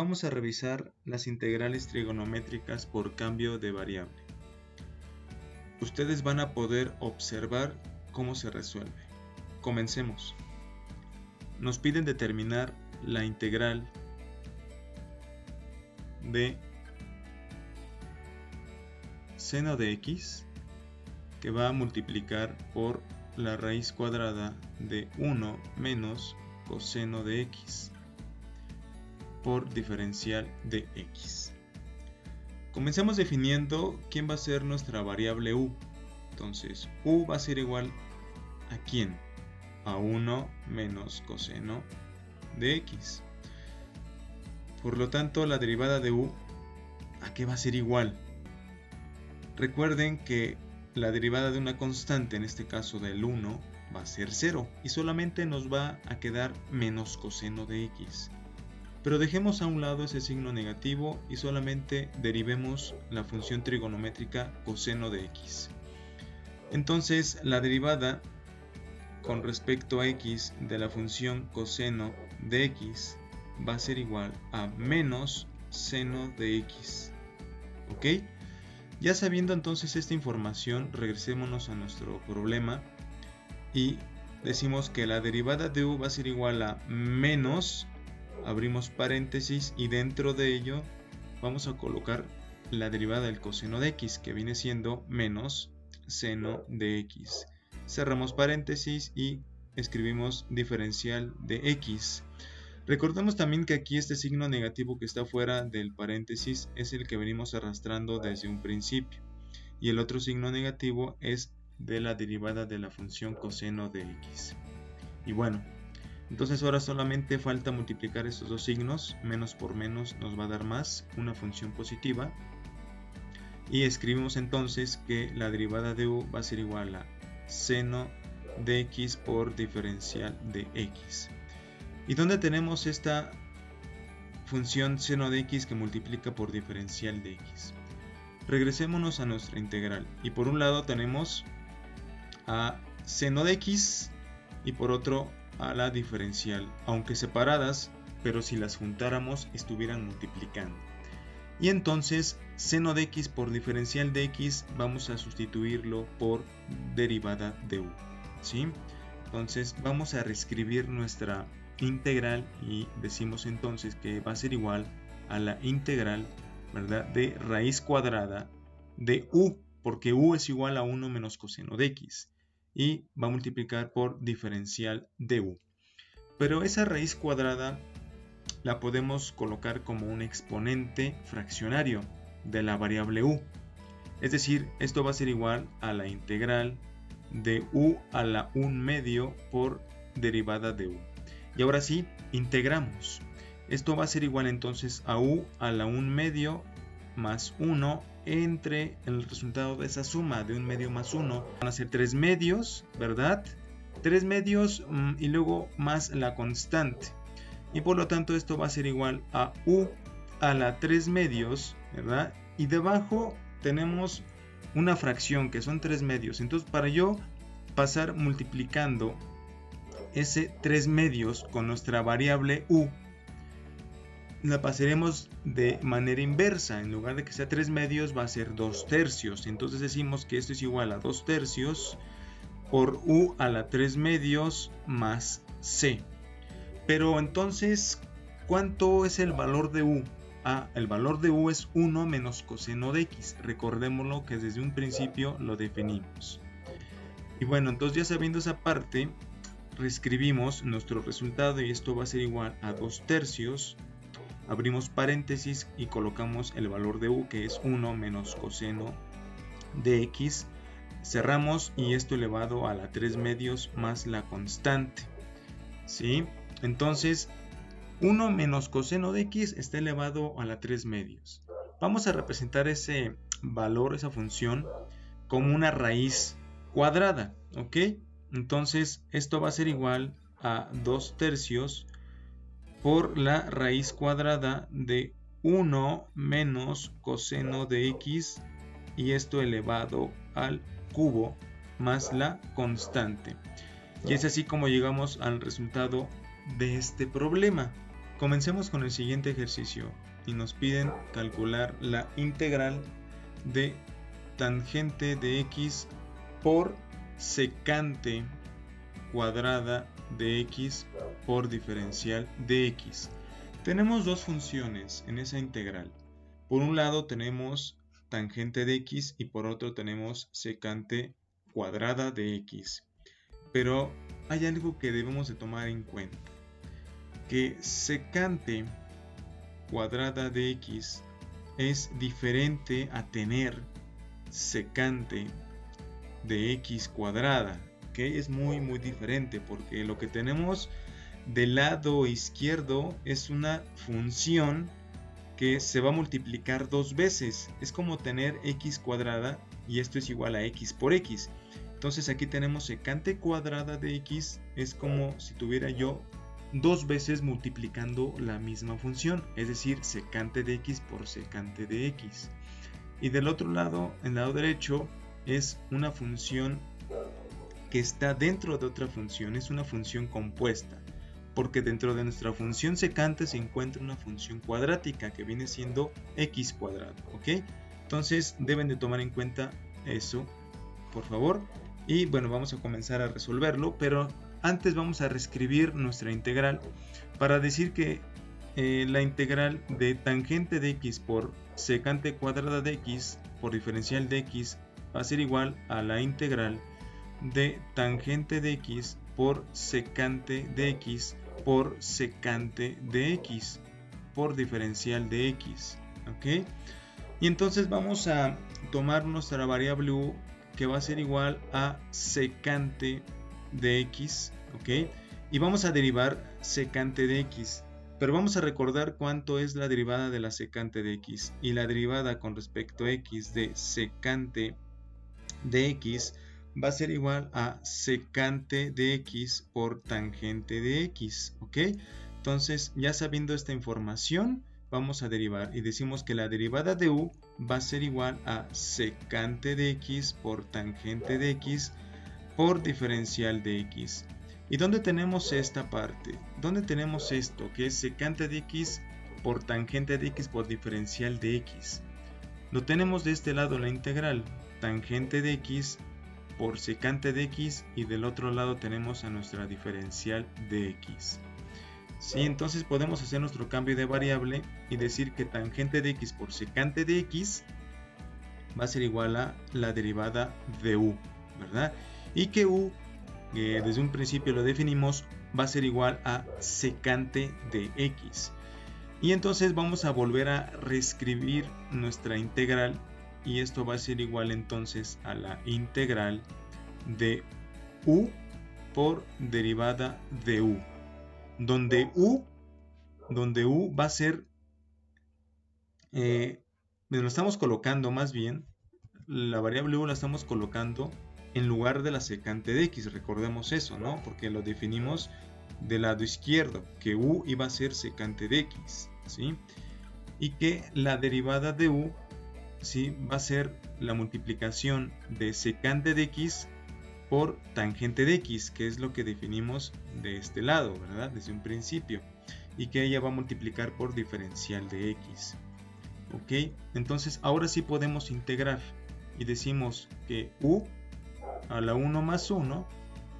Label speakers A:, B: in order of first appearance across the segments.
A: vamos a revisar las integrales trigonométricas por cambio de variable. Ustedes van a poder observar cómo se resuelve. Comencemos. Nos piden determinar la integral de seno de x, que va a multiplicar por la raíz cuadrada de 1 menos coseno de x por diferencial de x. Comencemos definiendo quién va a ser nuestra variable u. Entonces, u va a ser igual ¿a quién? A 1 menos coseno de x. Por lo tanto, la derivada de u, ¿a qué va a ser igual? Recuerden que la derivada de una constante, en este caso del 1, va a ser 0 y solamente nos va a quedar menos coseno de x. Pero dejemos a un lado ese signo negativo y solamente derivemos la función trigonométrica coseno de x. Entonces, la derivada con respecto a x de la función coseno de x va a ser igual a menos seno de x. ¿Ok? Ya sabiendo entonces esta información, regresémonos a nuestro problema y decimos que la derivada de u va a ser igual a menos, abrimos paréntesis y dentro de ello vamos a colocar la derivada del coseno de x, que viene siendo menos seno de x. Cerramos paréntesis y escribimos diferencial de x. Recordemos también que aquí este signo negativo que está fuera del paréntesis es el que venimos arrastrando desde un principio. Y el otro signo negativo es de la derivada de la función coseno de x. Y bueno, entonces ahora solamente falta multiplicar estos dos signos. Menos por menos nos va a dar más, una función positiva. Y escribimos entonces que la derivada de u va a ser igual a seno de x por diferencial de x. ¿Y dónde tenemos esta función seno de x que multiplica por diferencial de x? Regresémonos a nuestra integral. Y por un lado tenemos a seno de x y por otro a la diferencial, aunque separadas, pero si las juntáramos estuvieran multiplicando. Y entonces seno de x por diferencial de x vamos a sustituirlo por derivada de u, ¿sí? Entonces vamos a reescribir nuestra integral y decimos entonces que va a ser igual a la integral, ¿verdad?, de raíz cuadrada de u, porque u es igual a 1 menos coseno de x y va a multiplicar por diferencial de u. Pero esa raíz cuadrada la podemos colocar como un exponente fraccionario de la variable u. Es decir, esto va a ser igual a la integral de u a la 1 medio por derivada de u. Y ahora sí, integramos. Esto va a ser igual entonces a u a la 1 medio más 1 entre el resultado de esa suma de 1 medio más 1. Van a ser 3 medios, ¿verdad? 3 medios y luego más la constante. Y por lo tanto esto va a ser igual a u a la 3 medios, ¿verdad? Y debajo tenemos una fracción que son 3 medios. Entonces para yo pasar multiplicando ese 3 medios con nuestra variable u, la pasaremos de manera inversa. En lugar de que sea 3 medios va a ser 2 tercios. Entonces decimos que esto es igual a 2 tercios por u a la 3 medios más c. Pero entonces, ¿cuánto es el valor de u? El valor de u es 1 menos coseno de x. Recordémoslo que desde un principio lo definimos. Y bueno, entonces ya sabiendo esa parte, reescribimos nuestro resultado y esto va a ser igual a 2 tercios. Abrimos paréntesis y colocamos el valor de u, que es 1 menos coseno de x. Cerramos y esto elevado a la 3 medios más la constante, ¿sí? Entonces 1 menos coseno de x está elevado a la 3 medios. Vamos a representar ese valor, esa función, como una raíz cuadrada, ¿ok? Entonces esto va a ser igual a 2 tercios por la raíz cuadrada de 1 menos coseno de x y esto elevado al cubo más la constante. Y es así como llegamos al resultado de este problema. Comencemos con el siguiente ejercicio y nos piden calcular la integral de tangente de x por secante cuadrada de x por diferencial de x. Tenemos dos funciones en esa integral. Por un lado tenemos tangente de x y por otro tenemos secante cuadrada de x. Pero hay algo que debemos de tomar en cuenta, que secante cuadrada de x es diferente a tener secante de x cuadrada, que es muy diferente, porque lo que tenemos del lado izquierdo es una función que se va a multiplicar dos veces. Es como tener x cuadrada y esto es igual a x por x. Entonces aquí tenemos secante cuadrada de x, es como si tuviera yo dos veces multiplicando la misma función, es decir, secante de x por secante de x. Y del otro lado, en el lado derecho, es una función que está dentro de otra función, es una función compuesta, porque dentro de nuestra función secante se encuentra una función cuadrática que viene siendo x cuadrado, ¿ok? Entonces deben de tomar en cuenta eso, por favor. Y bueno, vamos a comenzar a resolverlo, pero antes vamos a reescribir nuestra integral para decir que la integral de tangente de x por secante cuadrada de x por diferencial de x va a ser igual a la integral de tangente de x por secante de x por secante de x por diferencial de x, ¿ok? Y entonces vamos a tomar nuestra variable u, que va a ser igual a secante de x, ¿ok? Y vamos a derivar secante de x, pero vamos a recordar cuánto es la derivada de la secante de x, y la derivada con respecto a x de secante de x va a ser igual a secante de x por tangente de x, ¿ok? Entonces, ya sabiendo esta información, vamos a derivar y decimos que la derivada de u va a ser igual a secante de x por tangente de x por diferencial de x. ¿Y dónde tenemos esta parte? ¿Dónde tenemos esto? Que es secante de x por tangente de x por diferencial de x. Lo tenemos de este lado la integral, tangente de x por secante de x, y del otro lado tenemos a nuestra diferencial de x. ¿Sí? Entonces podemos hacer nuestro cambio de variable y decir que tangente de x por secante de x va a ser igual a la derivada de u, ¿verdad? Y que u, desde un principio lo definimos, va a ser igual a secante de x. Y entonces vamos a volver a reescribir nuestra integral, y esto va a ser igual entonces a la integral de u por derivada de u, donde u va a ser, lo estamos colocando, más bien la variable u la estamos colocando en lugar de la secante de x, recordemos eso, ¿no? Porque lo definimos del lado izquierdo, que u iba a ser secante de x, ¿sí? Y que la derivada de u, ¿sí?, va a ser la multiplicación de secante de x por tangente de x, que es lo que definimos de este lado, ¿verdad? Desde un principio, y que ella va a multiplicar por diferencial de x, ¿ok? Entonces ahora sí podemos integrar y decimos que u a la 1 más 1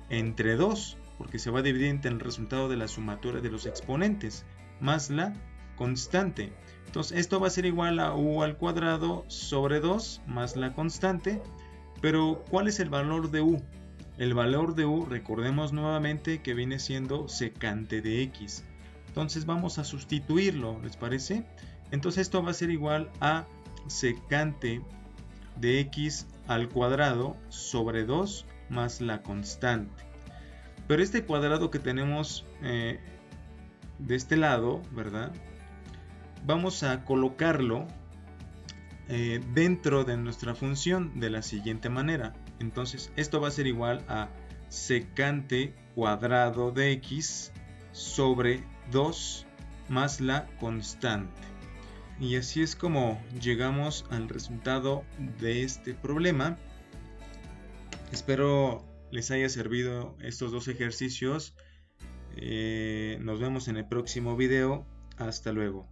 A: entre 2, porque se va a dividir entre el resultado de la sumatoria de los exponentes más la constante. Entonces esto va a ser igual a u al cuadrado sobre 2 más la constante. Pero ¿cuál es el valor de u? El valor de u, recordemos nuevamente que viene siendo secante de x. Entonces vamos a sustituirlo, ¿les parece? Entonces esto va a ser igual a secante de x al cuadrado sobre 2 más la constante. Pero este cuadrado que tenemos de este lado, ¿verdad?, vamos a colocarlo dentro de nuestra función de la siguiente manera. Entonces esto va a ser igual a secante cuadrado de x sobre 2 más la constante. Y así es como llegamos al resultado de este problema. Espero les haya servido estos dos ejercicios Nos vemos en el próximo video. Hasta luego.